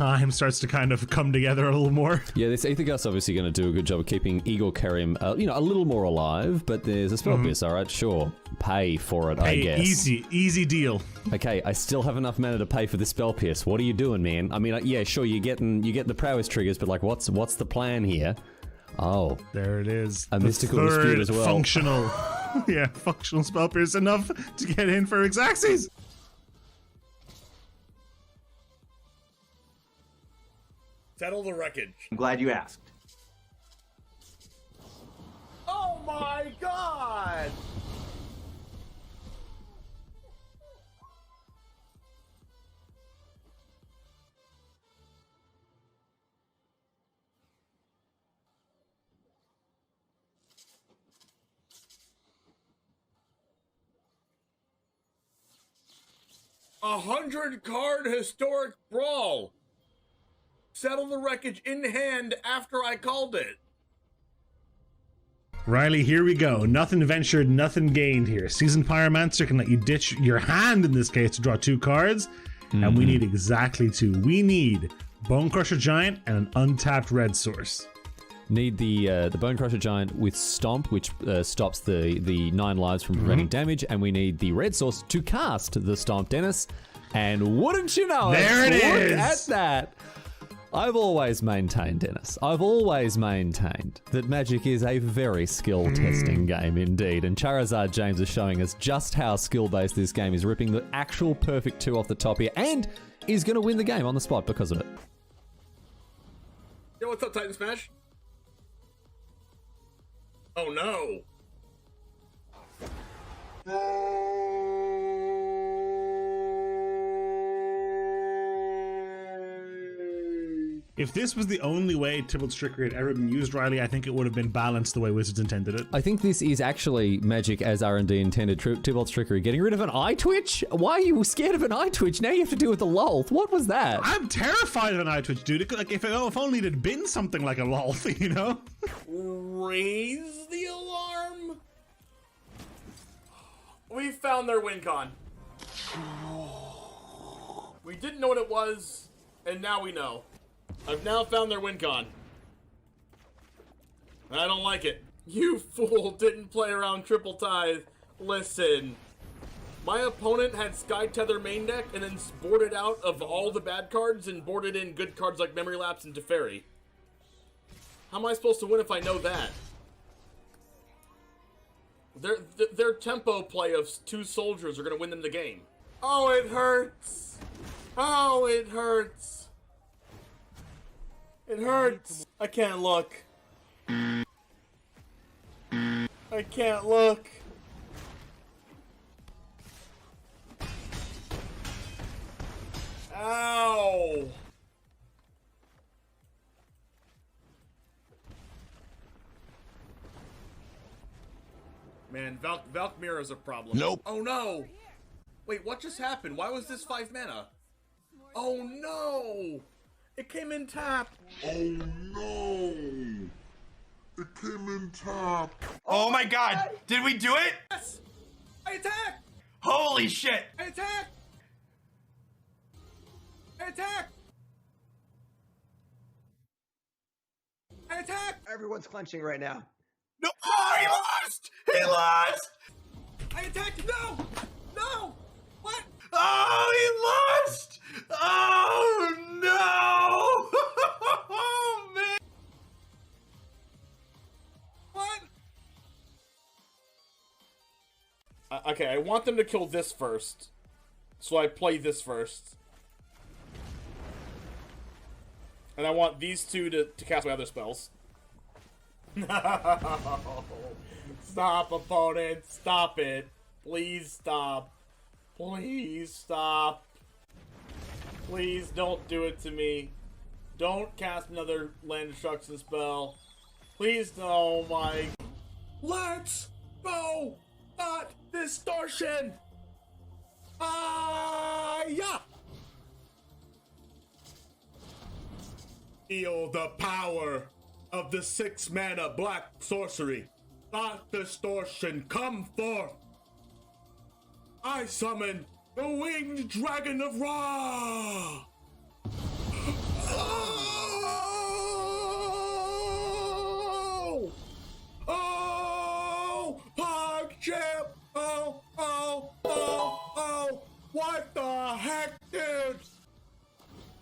time starts to kind of come together a little more. Yeah, this Aether Gust's obviously going to do a good job of keeping Igor Kerim, you know, a little more alive, but there's a spell pierce, alright, sure. Pay for it, I guess. Easy deal. Okay, I still have enough mana to pay for this spell pierce. What are you doing, man? I mean, yeah, sure, you get the prowess triggers, but like, what's the plan here? Oh. There it is. A mystical dispute as well. Functional. Yeah, functional spell pierce enough to get in for Xaxes. Settle the wreckage. I'm glad you asked. Oh my god! A 100-card historic brawl. Settle the wreckage in hand after I called it. Riley, here we go. Nothing ventured, nothing gained here. Seasoned Pyromancer can let you ditch your hand in this case to draw 2 cards, and we need exactly 2. We need Bone Crusher Giant and an untapped red source. Need the Bone Crusher Giant with Stomp, which stops the 9 lives from preventing damage, and we need the red source to cast the Stomp, Dennis. And wouldn't you know there it is! Look at that! I've always maintained, Dennis, I've always maintained that Magic is a very skill-testing game indeed, and Charizard James is showing us just how skill-based this game is, ripping the actual perfect 2 off the top here, and is going to win the game on the spot because of it. Yo, what's up, Titan Smash? Oh no! If this was the only way Tybalt's Trickery had ever been used, Riley, I think it would have been balanced the way Wizards intended it. I think this is actually Magic as R&D intended. Tybalt's Trickery. Getting rid of an eye twitch? Why are you scared of an eye twitch? Now you have to deal with the lolth. What was that? I'm terrified of an eye twitch, dude. Like, if only it had been something like a lolth, you know? Raise the alarm. We found their win con. We didn't know what it was, and now we know. I've now found their win con. I don't like it. You fool didn't play around Triple Tithe. Listen. My opponent had Sky Tether main deck and then boarded out of all the bad cards and boarded in good cards like Memory Lapse and Teferi. How am I supposed to win if I know that? Their tempo play of 2 soldiers are going to win them the game. Oh, it hurts. Oh, it hurts. It hurts. I can't look. I can't look. Ow. Man, Valkmir is a problem. Nope. Oh no! Wait, what just happened? Why was this 5 mana? Oh no! It came in tapped. Oh no! It came in tapped. Oh my god! Did we do it? Yes! I attack! Holy shit! I attack! I attack! I attack! Everyone's clenching right now. No! Oh, he lost! He lost! I attacked! No! No! What? Oh, he lost! Oh no! Oh man! What? Okay, I want them to kill this first. So I play this first. And I want these 2 to cast my other spells. No! Stop, opponent! Stop it! Please stop. Please stop. Please don't do it to me. Don't cast another land destruction spell. Please, oh my. Let's go! Not distortion! Yeah! Feel the power of the 6 mana black sorcery. Not distortion, come forth! I summon the winged dragon of Ra!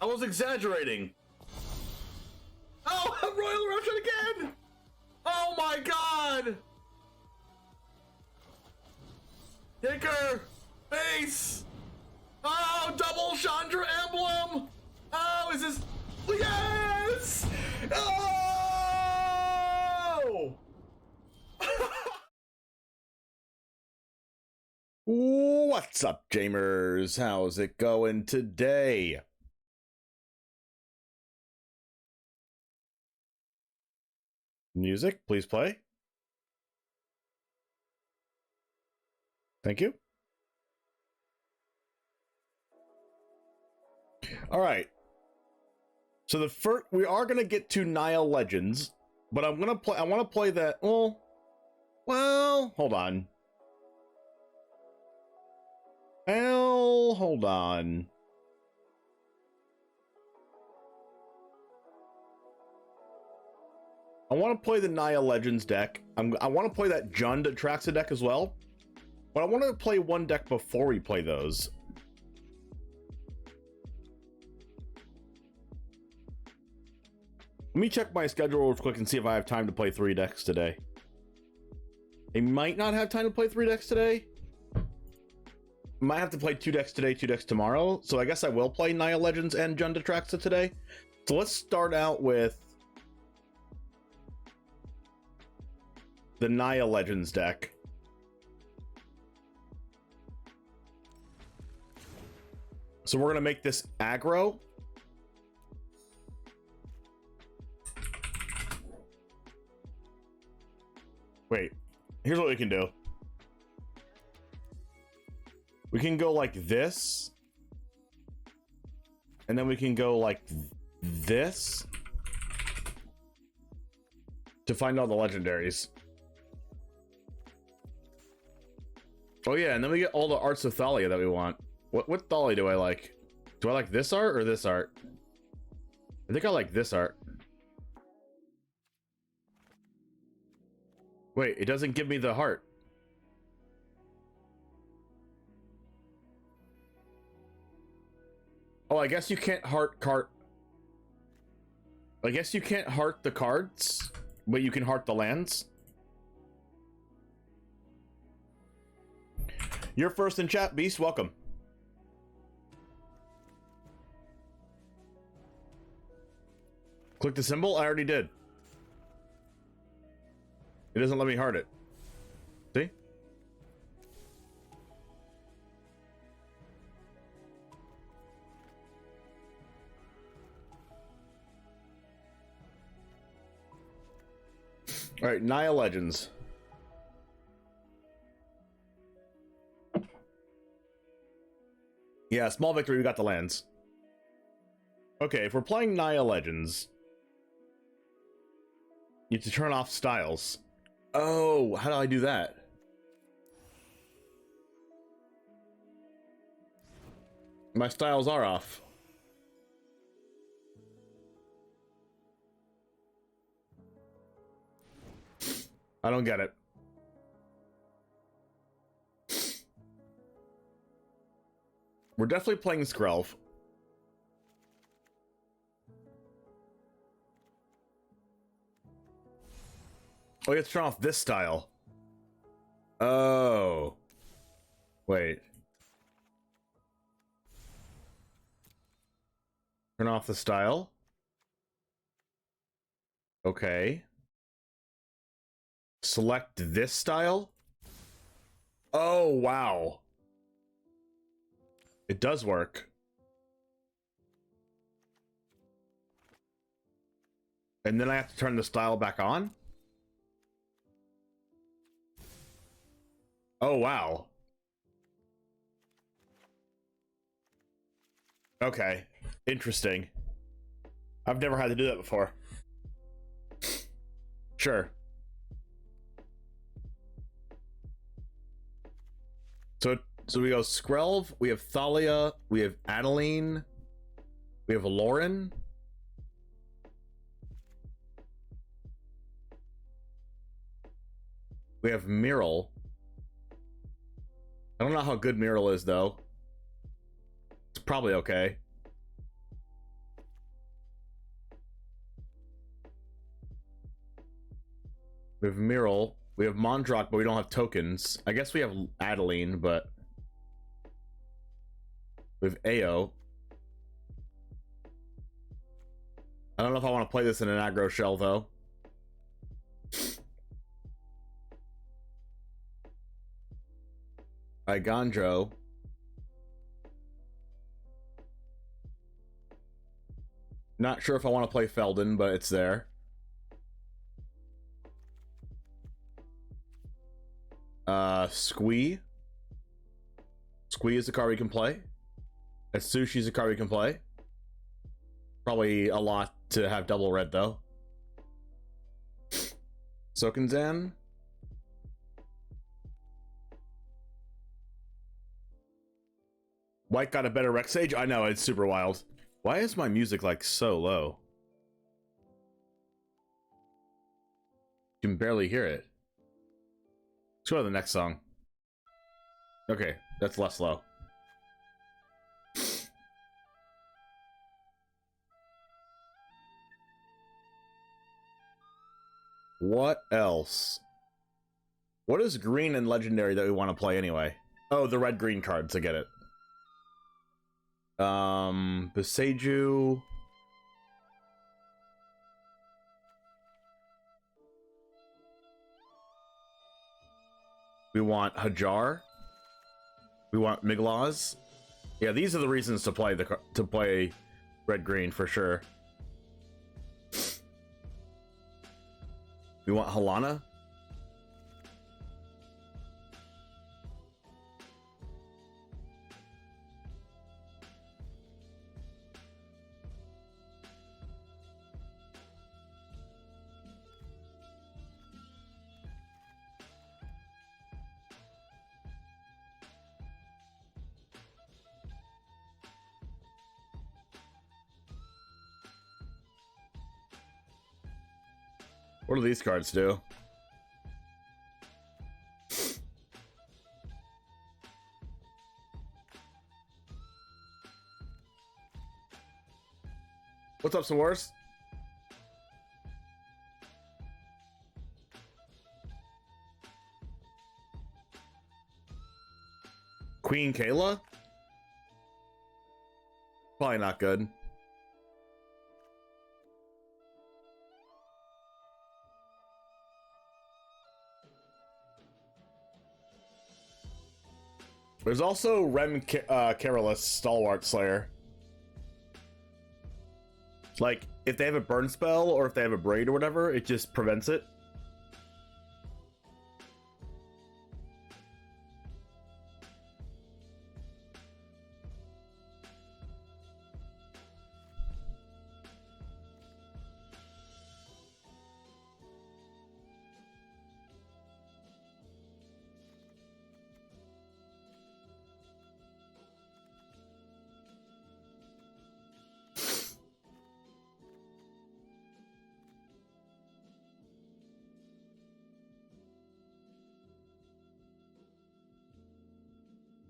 was exaggerating. Oh, Royal Eruption again! Oh my god! Kicker! Base! Oh, double Chandra emblem! Oh, is this... Yes! Oh! What's up, Jamers? How's it going today? Music, please play. Thank you. All right. So the first, we are gonna get to Naya Legends, but I'm gonna play. I want to play that. Well, hold on. Well, hold on. I want to play the Naya Legends deck. I want to play that Jund Atraxa deck as well. But I want to play one deck before we play those. Let me check my schedule real quick and see if I have time to play 3 decks today. I might not have time to play 3 decks today. Might have to play 2 decks today, 2 decks tomorrow. So I guess I will play Naya Legends and Jund Atraxa today. So let's start out with the Naya Legends deck. So we're going to make this aggro. Wait, here's what we can do. We can go like this. And then we can go like this. To find all the legendaries. Oh yeah, and then we get all the arts of Thalia that we want. What Thalia do I like? Do I like this art or this art? I think I like this art. Wait, it doesn't give me the heart. Oh, I guess you can't heart card. I guess you can't heart the cards, but you can heart the lands. You're first in chat, Beast. Welcome. Click the symbol. I already did. It doesn't let me heart it. See? All right, Naya Legends. Yeah, small victory, we got the lands. Okay, if we're playing Naya Legends, you have to turn off styles. Oh, how do I do that? My styles are off. I don't get it. We're definitely playing Skrelv. Oh, you have to turn off this style. Oh. Wait. Turn off the style. Okay. Select this style. Oh, wow. It does work. And then I have to turn the style back on? Oh, wow. Okay. Interesting. I've never had to do that before. Sure. So we go Skrelv, we have Thalia, we have Adeline, we have Lauren. We have Miral. I don't know how good Miral is, though. It's probably okay. We have Miral. We have Mondrock, but we don't have tokens. I guess we have Adeline, but we have Ao. I don't know if I want to play this in an aggro shell, though. Igandro. Not sure if I want to play Feldon, but it's there. Squee. Squee is a card we can play. Sushi's a card we can play. Probably a lot to have double red, though. Sokenzan. White got a better Rex Sage? I know, it's super wild. Why is my music, like, so low? You can barely hear it. Let's go to the next song. Okay, that's less low. What else? What is green and legendary that we want to play anyway? Oh, the red-green cards, I get it. Beseju. We want Hajar. We want Miglaz. Yeah, these are the reasons to play red-green for sure. We want Halana. What do these cards do? What's up, Sawars? Queen Kayla? Probably not good. There's also Rem Carolus Stalwart Slayer. Like, if they have a burn spell or if they have a braid or whatever, it just prevents it.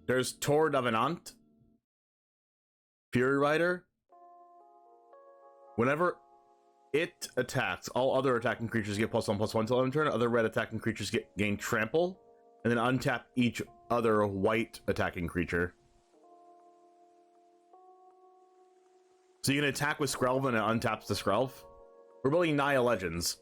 There's Tor Davenant, Fury Rider. Whenever it attacks, all other attacking creatures get +1/+1 till end of turn. Other red attacking creatures gain trample, and then untap each other white attacking creature. So you can attack with Skrelv and it untaps the Skrelv. We're building Naya Legends.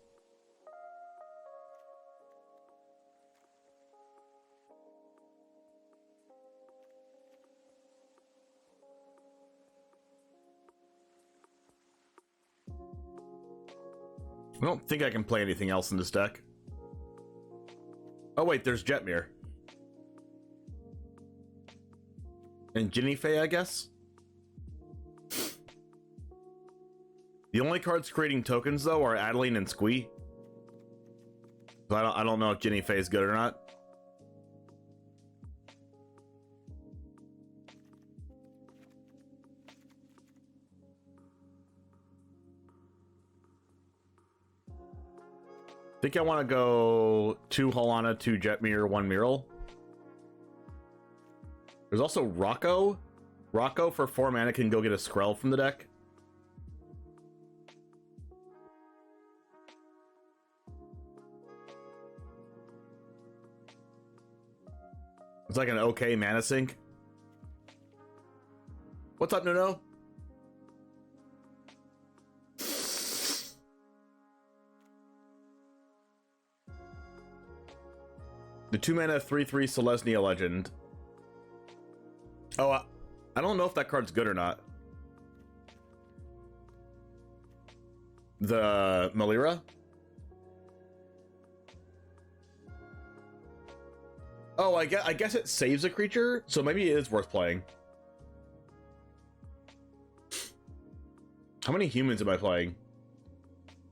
I don't think I can play anything else in this deck. Oh wait, there's Jetmir. And Jinifei, I guess? The only cards creating tokens, though, are Adeline and Squee. So I don't know if Jinifei is good or not. I think I want to go 2 Halana, 2 Jetmir, 1 Miral. There's also Rocco. Rocco for 4 mana can go get a Skrell from the deck. It's like an okay mana sink. What's up, Nuno? The 2-mana 3/3 Selesnya Legend. Oh, I don't know if that card's good or not. The Melira? Oh, I guess it saves a creature, so maybe it is worth playing. How many humans am I playing?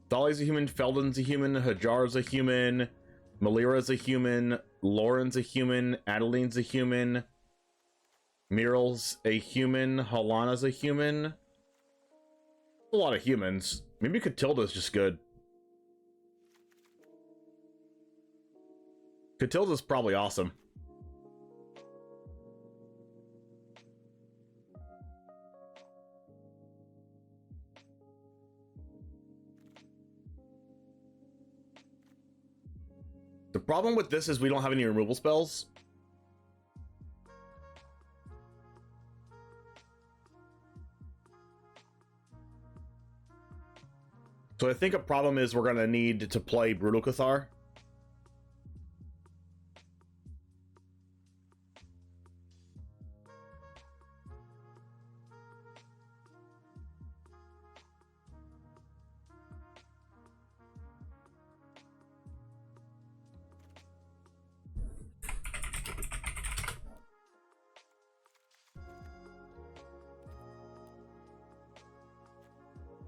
Dolly's a human, Felden's a human, Hajar's a human, Melira's a human, Lauren's a human, Adeline's a human, Miral's a human, Halana's a human. A lot of humans. Maybe Catilda's just good. Catilda's probably awesome. The problem with this is we don't have any removal spells. So I think a problem is we're going to need to play Brutal Cathar.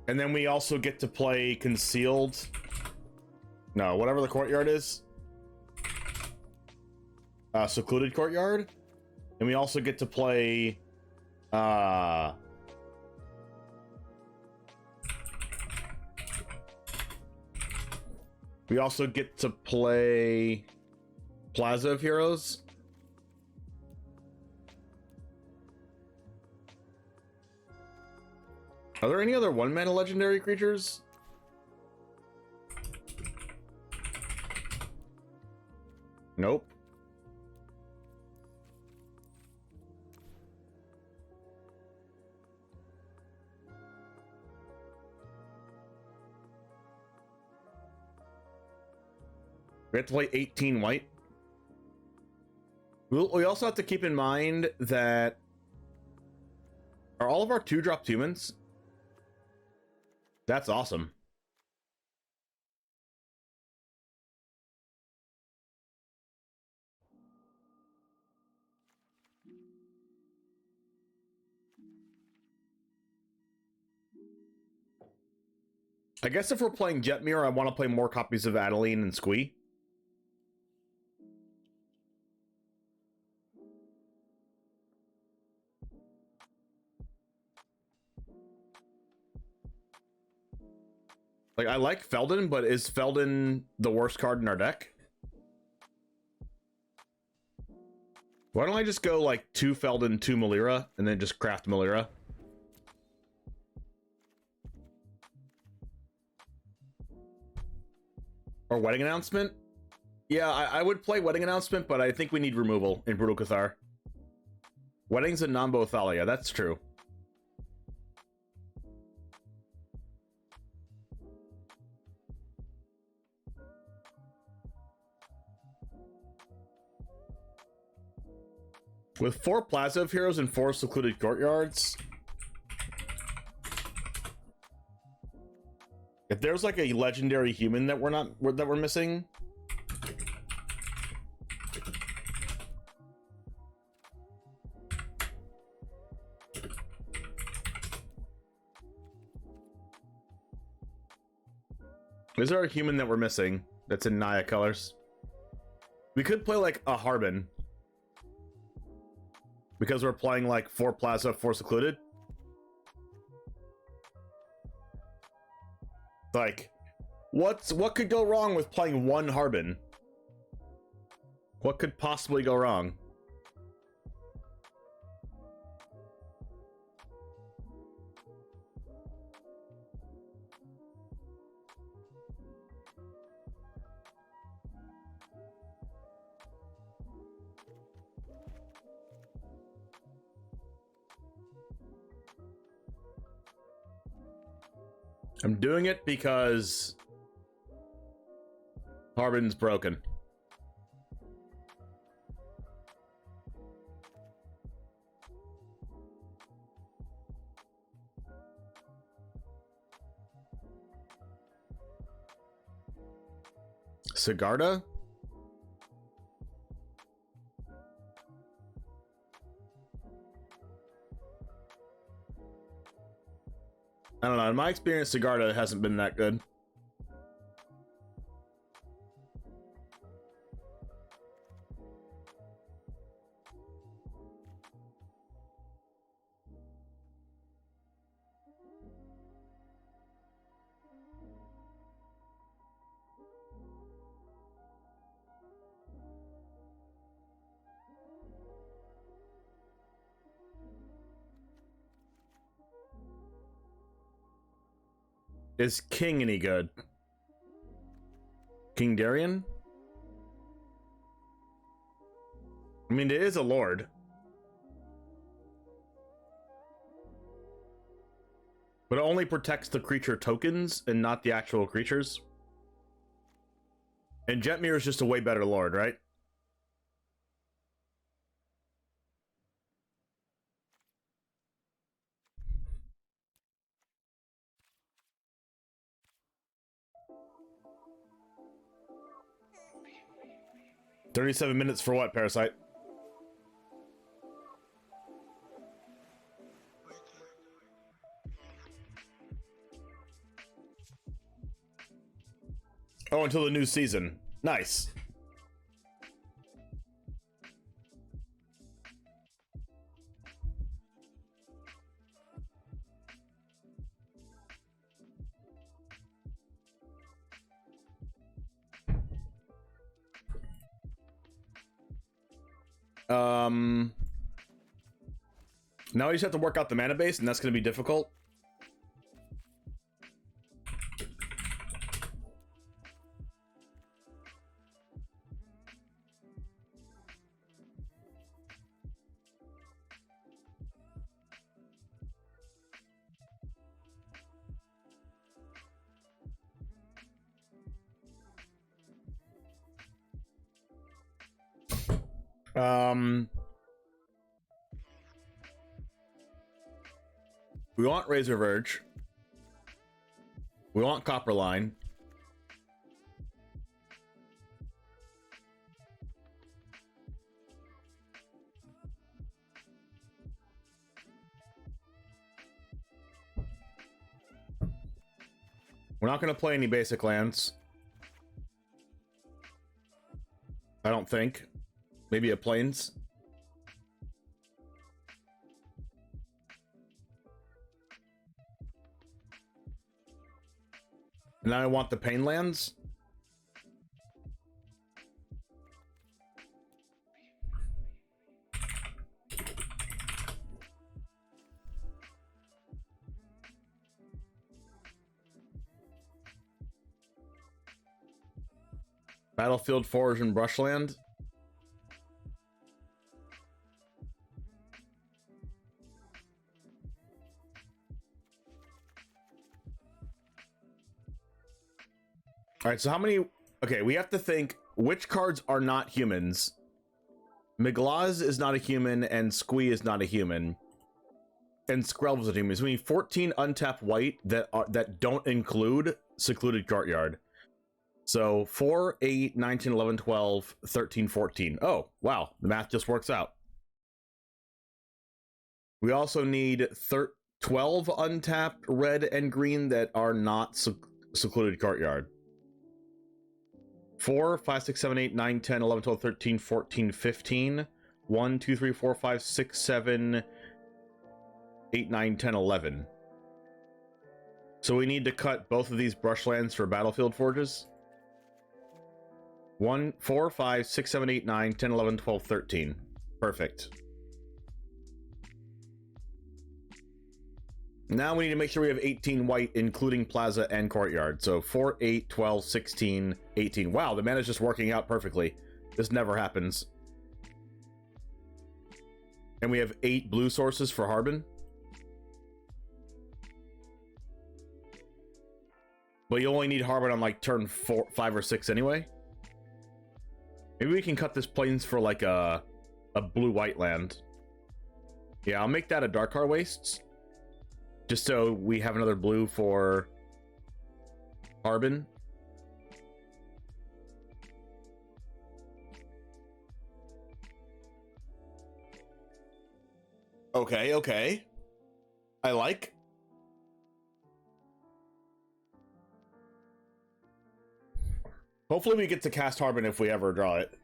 And then we also get to play Concealed. No, whatever the courtyard is. Secluded Courtyard. And we also get to play... we also get to play... Plaza of Heroes. Are there any other 1-mana legendary creatures? Nope. We have to play 18 white. We also have to keep in mind that... Are all of our 2-drop humans? That's awesome. I guess if we're playing Jetmir, I want to play more copies of Adeline and Squee. Like, I like Felden, but is Felden the worst card in our deck? Why don't I just go, like, 2 Felden, 2 Melira, and then just craft Melira? Or Wedding Announcement? Yeah, I would play Wedding Announcement, but I think we need removal in Brutal Cathar. Wedding's a non-bow Thalia, that's true. With 4 Plaza of Heroes and 4 Secluded Courtyards, if there's like a legendary human that we're missing, is there a human that we're missing that's in Naya colors? We could play like a Harbin. Because we're playing like 4 Plaza, 4 Secluded. Like, what could go wrong with playing 1 Harbin? What could possibly go wrong? I'm doing it because Harbin's broken. Sigarda? I don't know. In my experience, Sigarda hasn't been that good. Is King any good? King Darien? I mean, it is a lord. But it only protects the creature tokens and not the actual creatures. And Jetmir is just a way better lord, right? $37 minutes for what, Parasite? Oh, until the new season. Nice. Now we just have to work out the mana base, and that's going to be difficult. We want Razor Verge. We want Copperline. We're not going to play any basic lands. I don't think. Maybe a Plains. And then I want the Pain lands. Battlefield Forge and Brushland. All right, so how many... Okay, we have to think which cards are not humans. Miglaz is not a human, and Squee is not a human. And Skrelv is a human. So we need 14 untapped white that don't include Secluded Courtyard. So 4, 8, 9, 10, 11, 12, 13, 14. Oh, wow. The math just works out. We also need 12 untapped red and green that are not Secluded Courtyard. 4, 5, 6, 7, 8, 9, 10, 11, 12, 13, 14, 15. 1, 2, 3, 4, 5, 6, 7, 8, 9, 10, 11. So we need to cut both of these brushlands for Battlefield Forges. 1, 4, 5, 6, 7, 8, 9, 10, 11, 12, 13. Perfect. Now we need to make sure we have 18 white, including Plaza and Courtyard. So 4, 8, 12, 16, 18. Wow, the mana is just working out perfectly. This never happens. And we have 8 blue sources for Harbin. But you only need Harbin on like turn 4, 5, or 6 anyway. Maybe we can cut this plains for like a blue-white land. Yeah, I'll make that a Darkar Wastes. Just so we have another blue for Harbin. Okay, okay. I like. Hopefully we get to cast Harbin if we ever draw it.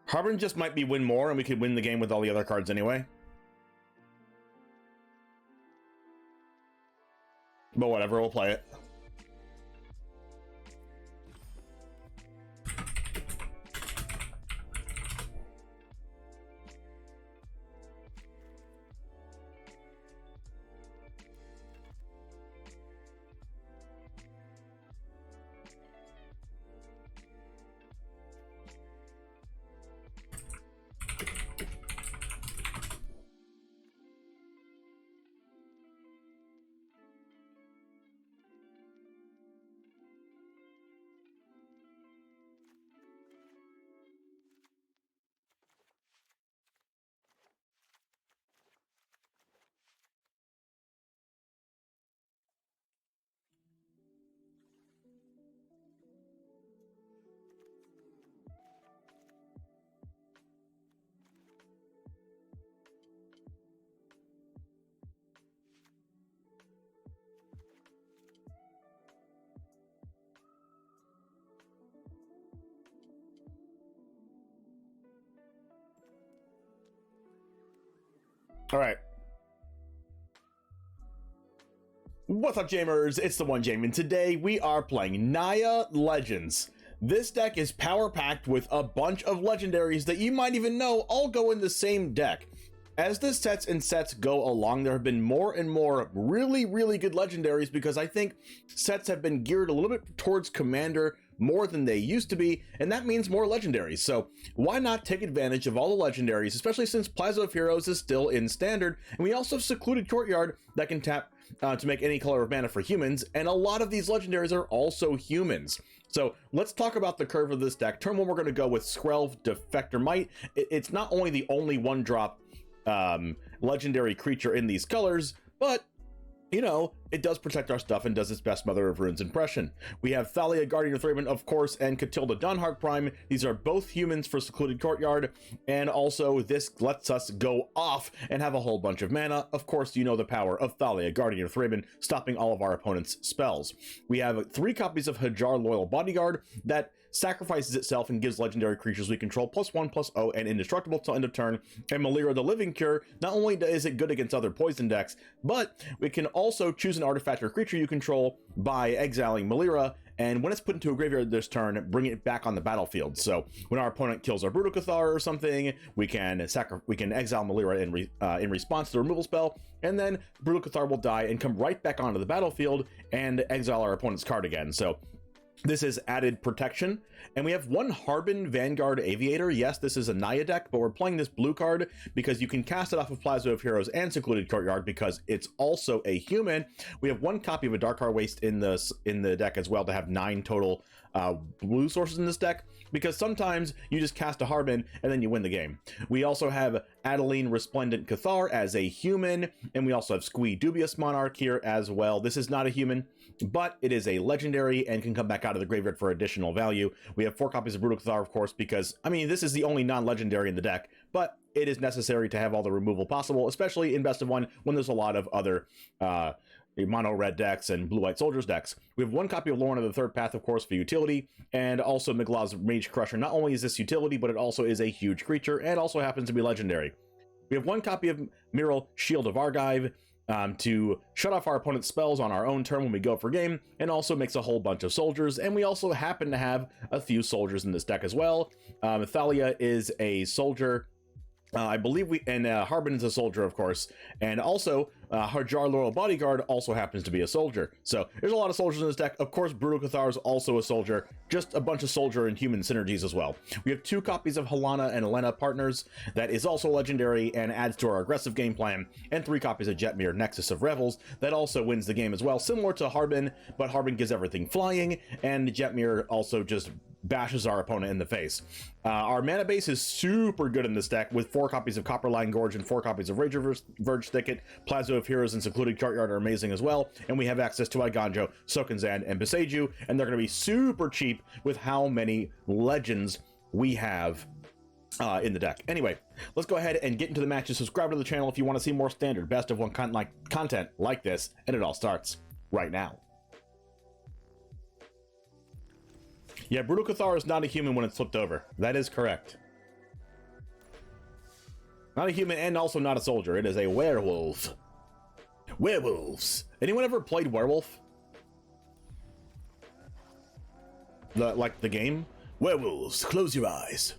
Harbin just might be win more, and we could win the game with all the other cards anyway. But whatever, we'll play it. All right. What's up, Jamers? It's the One Jame, and today we are playing Naya Legends. This deck is power-packed with a bunch of legendaries that you might even know all go in the same deck. As the sets go along, there have been more and more really good legendaries because I think sets have been geared a little bit towards Commander more than they used to be, and that means more legendaries. So why not take advantage of all the legendaries, especially since Plaza of Heroes is still in Standard, and we also have Secluded Courtyard that can tap to make any color of mana for humans, and a lot of these legendaries are also humans. So let's talk about the curve of this deck. Turn 1, we're going to go with Skrelv Defector Might. It's not only the only 1-drop legendary creature in these colors, but you know, it does protect our stuff and does its best Mother of Runes impression. We have Thalia, Guardian of Thraben, of course, and Catilda Dunhark Prime. These are both humans for Secluded Courtyard, and also this lets us go off and have a whole bunch of mana. Of course, you know the power of Thalia, Guardian of Thraben, stopping all of our opponent's spells. We have 3 copies of Hajar Loyal Bodyguard that sacrifices itself and gives legendary creatures we control +1/+0 and indestructible till end of turn. And Melira the Living Cure, not only is it good against other poison decks, but we can also choose an artifact or creature you control by exiling Melira, and when it's put into a graveyard this turn, bring it back on the battlefield. So when our opponent kills our Brutal Cathar or something, we can exile Melira in response to the removal spell, and then Brutal Cathar will die and come right back onto the battlefield and exile our opponent's card again. So this is added protection. And we have 1 Harbin Vanguard Aviator. Yes, this is a Naya deck, but we're playing this blue card because you can cast it off of Plaza of Heroes and Secluded Courtyard because it's also a human. We have 1 copy of a Darkar Waste in the deck as well to have 9 total blue sources in this deck, because sometimes you just cast a Harbin and then you win the game. We also have Adeline Resplendent Cathar as a human, and we also have Squee Dubious Monarch here as well. This is not a human, but it is a legendary and can come back out of the graveyard for additional value. We have 4 copies of Brutal Cathar, of course, because, I mean, this is the only non-legendary in the deck, but it is necessary to have all the removal possible, especially in Best of 1 when there's a lot of other mono red decks and blue white soldiers decks. We have 1 copy of Lorna the Third Path, of course, for utility, and also Miglaw's Mage Crusher. Not only is this utility, but it also is a huge creature and also happens to be legendary. We have 1 copy of Miral Shield of Argive to shut off our opponent's spells on our own turn when we go for game, and also makes a whole bunch of soldiers. And we also happen to have a few soldiers in this deck as well. Thalia is a soldier I believe Harbin is a soldier, of course, and also Hajar Loyal Bodyguard also happens to be a soldier. So there's a lot of soldiers in this deck. Of course, Brutal Cathar is also a soldier, just a bunch of soldier and human synergies as well. We have 2 copies of Helana and Elena Partners, that is also legendary and adds to our aggressive game plan, and 3 copies of Jetmir Nexus of Revels, that also wins the game as well, similar to Harbin, but Harbin gives everything flying, and Jetmir also just bashes our opponent in the face. Our mana base is super good in this deck, with 4 copies of Copperline Gorge and 4 copies of Rage Verge Thicket. Plasma of Heroes and Secluded Courtyard are amazing as well, and we have access to Iganjo, Sokenzan, and Beseiju, and they're going to be super cheap with how many legends we have in the deck. Anyway, let's go ahead and get into the matches. Subscribe to the channel if you want to see more standard best of 1 content like this, and it all starts right now. Yeah, Brutal Cathar is not a human when it's flipped over. That is correct. Not a human and also not a soldier. It is a werewolf. Werewolves. Anyone ever played Werewolf? Like the game? Werewolves, close your eyes.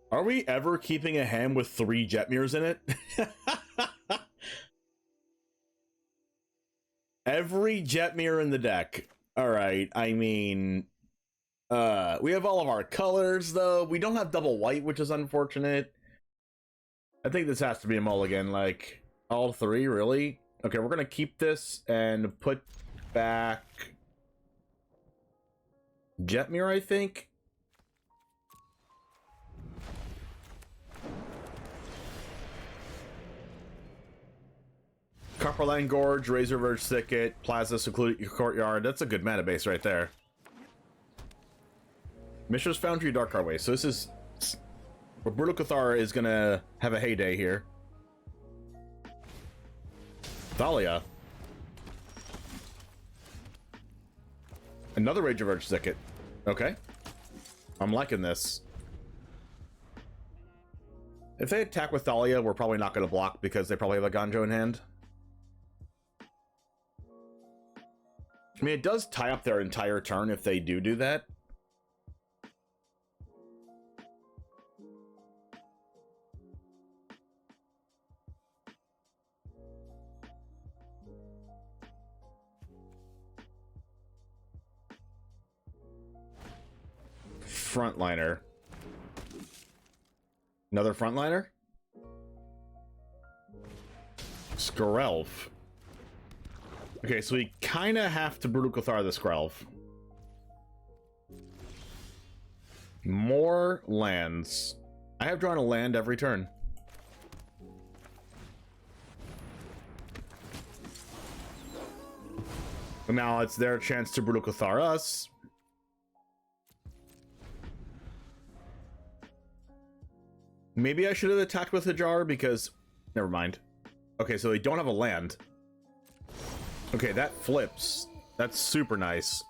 Are we ever keeping a hand with 3 Jetmirs in it? Every Jetmir in the deck. Alright, I mean... we have all of our colors, though. We don't have double white, which is unfortunate. I think this has to be a mulligan, like, all 3, really? Okay, we're gonna keep this and put back... Jetmir, I think? Copperline Gorge, Razor Verge Thicket, Plaza Secluded Courtyard. That's a good mana base right there. Mishra's Foundry, Dark Highway. So this is... Well, Brutal Cathar is gonna have a heyday here. Thalia. Another Razor Verge Thicket. Okay. I'm liking this. If they attack with Thalia, we're probably not going to block because they probably have a Ganjo in hand. I mean, it does tie up their entire turn if they do that. Frontliner. Another frontliner? Skrelv. Okay, so we kind of have to Brutal Cathar the Skrelv. More lands. I have drawn a land every turn. And now it's their chance to Brutal Cathar us. Maybe I should have attacked with Hajar because... Never mind. Okay, so they don't have a land. Okay, that flips. That's super nice.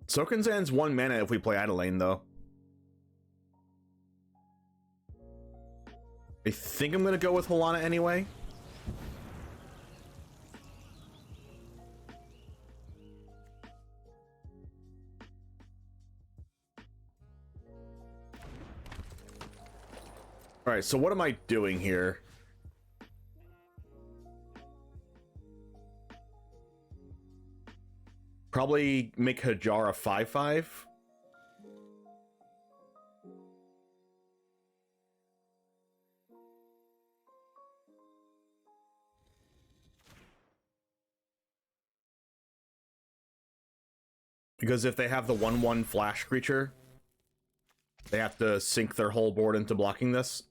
Sokenzan's 1 mana if we play Idolane, though. I think I'm gonna go with Helana anyway. Alright, so what am I doing here? Probably make Hajar a 5/5. Because if they have the 1/1 flash creature, they have to sink their whole board into blocking this.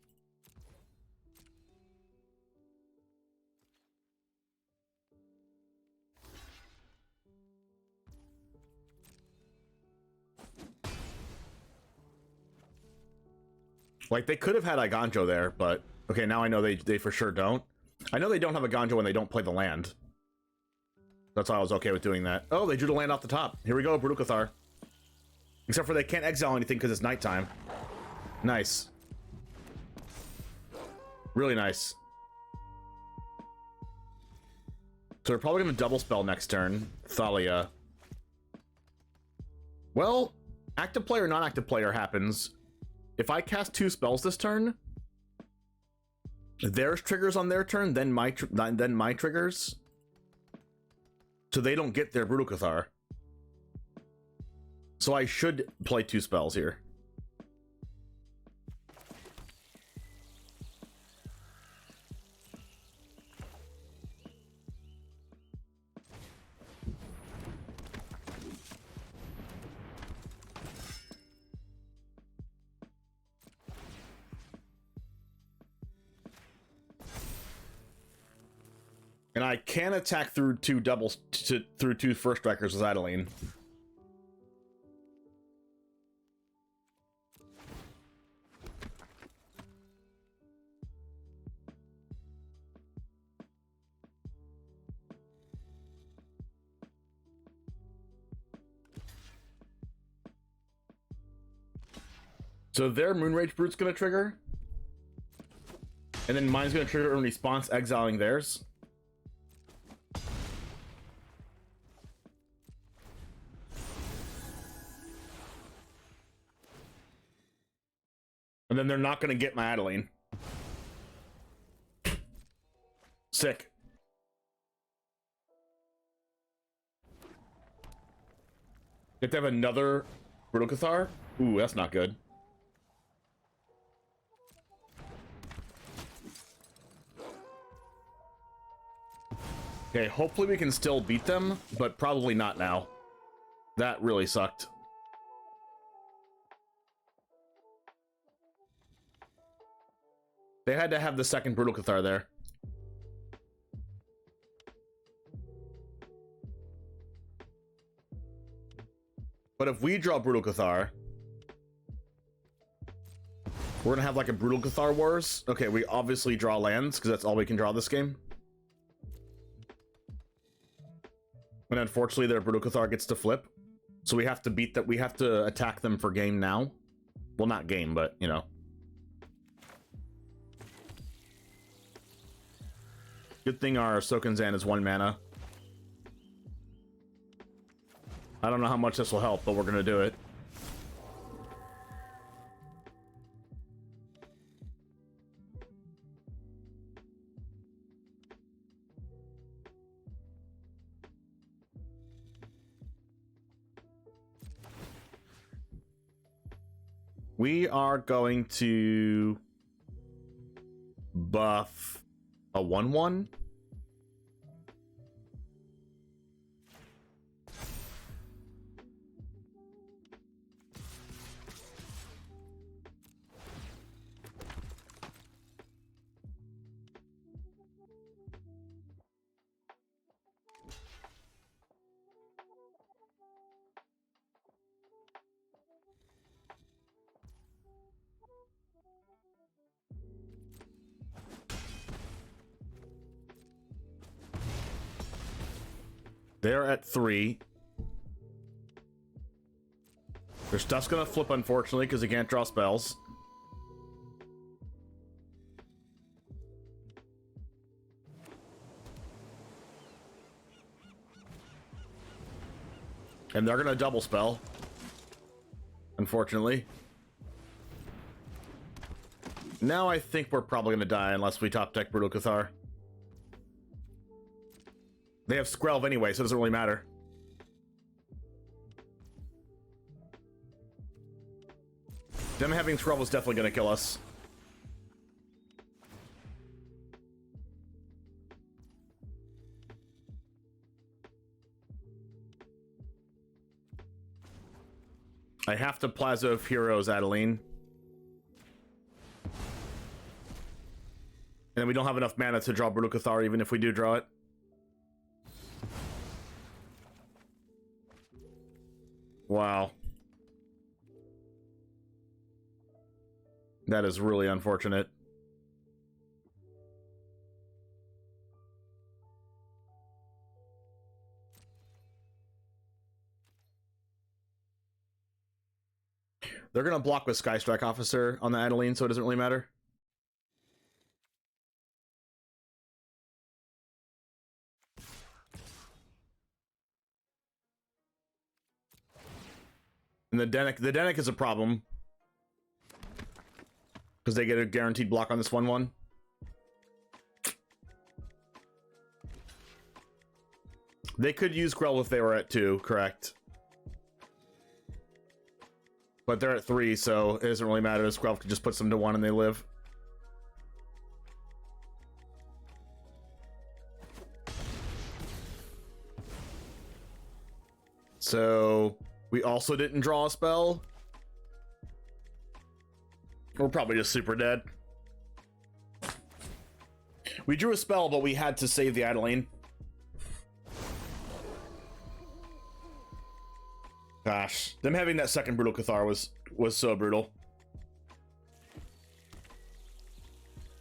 Like, they could have had a Ganjo there, but... Okay, now I know they for sure don't. I know they don't have a Ganjo when they don't play the land. That's why I was okay with doing that. Oh, they drew the land off the top. Here we go, Brutal Cathar. Except for they can't exile anything because it's nighttime. Nice. Really nice. So we're probably going to double spell next turn. Thalia. Well, active player, non-active player happens. If I cast 2 spells this turn, theirs triggers on their turn, then my triggers. So they don't get their Brutal Cathar. So I should play 2 spells here. And I can attack through 2 doubles through 2 first strikers with Adeline. So their Moonrage Brute's gonna trigger. And then mine's gonna trigger in response, exiling theirs. And then they're not going to get my Adeline. Sick. Get to have another Brutal Cathar? Ooh, that's not good. Okay, hopefully we can still beat them, but probably not now. That really sucked. They had to have the second Brutal Cathar there. But if we draw Brutal Cathar, we're gonna have like a Brutal Cathar Wars. Okay, we obviously draw lands, because that's all we can draw this game. And unfortunately their Brutal Cathar gets to flip. So we have to beat that, we have to attack them for game now. Well, not game, but, you know. Good thing our Sokenzan is 1 mana. I don't know how much this will help, but we're gonna do it. We are going to buff a 1/1. They're at 3. Their stuff's gonna flip, unfortunately, because they can't draw spells. And they're gonna double spell, unfortunately. Now I think we're probably gonna die unless we top deck Brutal Cathar. They have Skrelv anyway, so it doesn't really matter. Them having Skrelv is definitely going to kill us. I have to Plaza of Heroes Adeline. And then we don't have enough mana to draw Brutal Cathar even if we do draw it. Wow. That is really unfortunate. They're gonna block with Sky Strike Officer on the Adeline, so it doesn't really matter. And the Denic is a problem. Because they get a guaranteed block on this 1/1. They could use Grell if they were at 2, correct? But they're at 3, so it doesn't really matter. Skrelv could just put them to 1 and they live. So we also didn't draw a spell. We're probably just super dead. We drew a spell, but we had to save the Adeline. Gosh, them having that second Brutal Cathar was so brutal.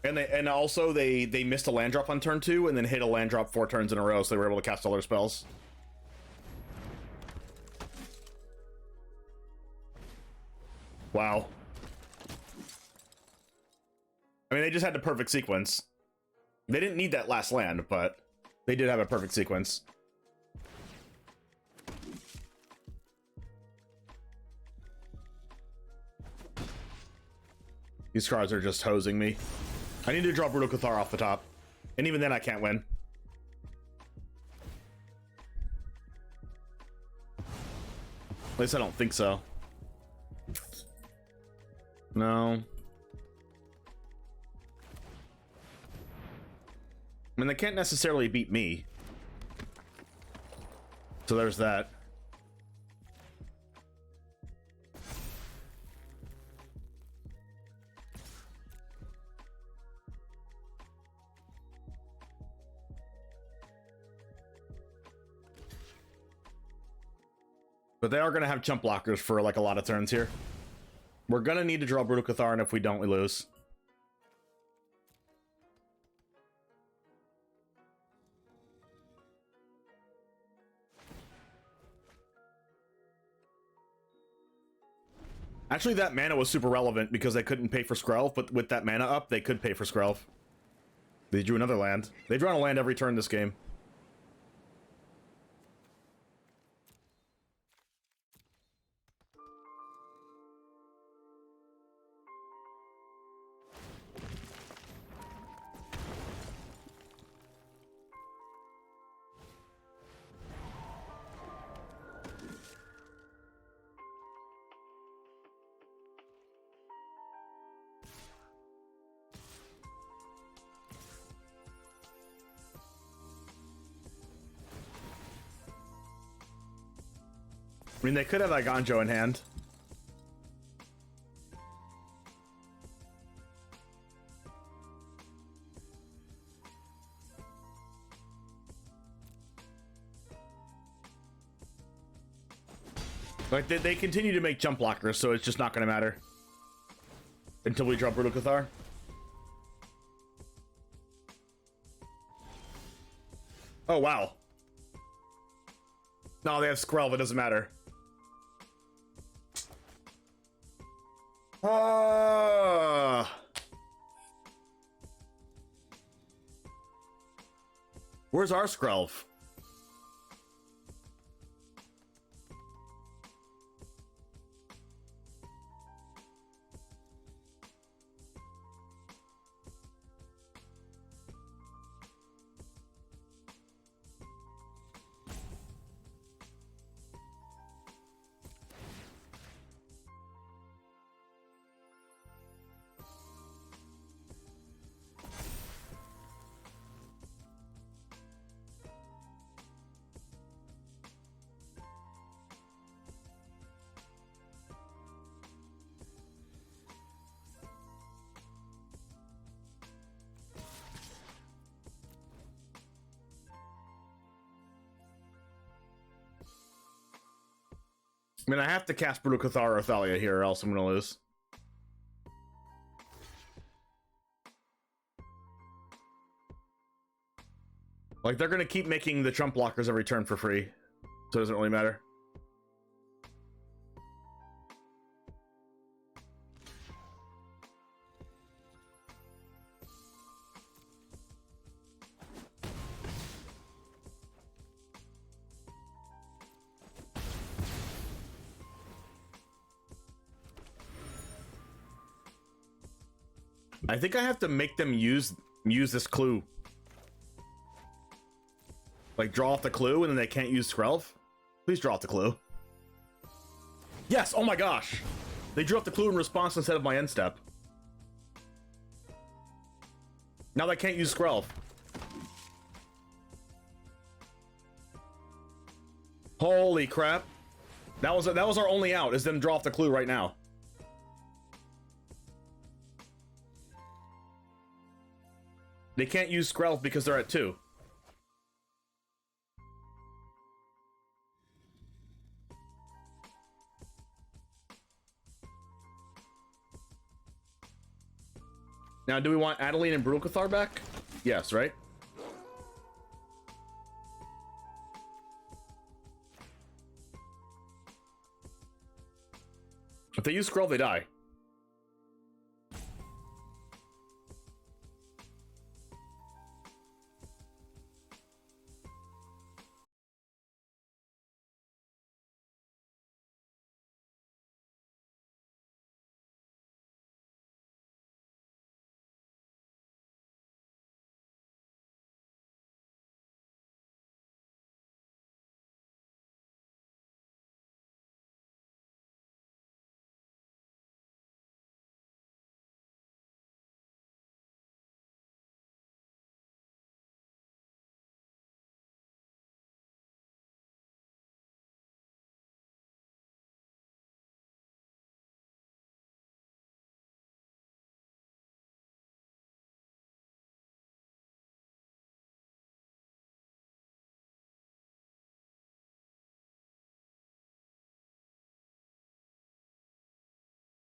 And also they missed a land drop on turn 2 and then hit a land drop 4 turns in a row, so they were able to cast all their spells. Wow. I mean, they just had the perfect sequence. They didn't need that last land, but they did have a perfect sequence. These cards are just hosing me. I need to draw Brutal Cathar off the top. And even then I can't win. At least I don't think so. No. I mean, they can't necessarily beat me. So there's that. But they are going to have chump blockers for like a lot of turns here. We're going to need to draw Brutal Cathar, and if we don't, we lose. Actually, that mana was super relevant because they couldn't pay for Skrelv, but with that mana up, they could pay for Skrelv. They drew another land. They draw a land every turn this game. I mean, they could have Iganjo in hand. Like, they continue to make jump blockers, so it's just not going to matter. Until we draw Brutal Cathar. Oh, wow. No, they have Skrelv, it doesn't matter. Where's our Skrelv? I mean, I have to cast Brutal Cathar or Thalia here, or else I'm gonna lose. Like, they're gonna keep making the Trump blockers every turn for free, so it doesn't really matter. I think I have to make them use this clue. Like, draw off the clue, and then they can't use Skrelv? Please draw off the clue. Yes! Oh my gosh! They drew off the clue in response instead of my end step. Now they can't use Skrelv. Holy crap. That was our only out, is them draw off the clue right now. They can't use Skrelv because they're at 2. Now, do we want Adeline and Brutal Cathar back? Yes, right? If they use Skrelv, they die.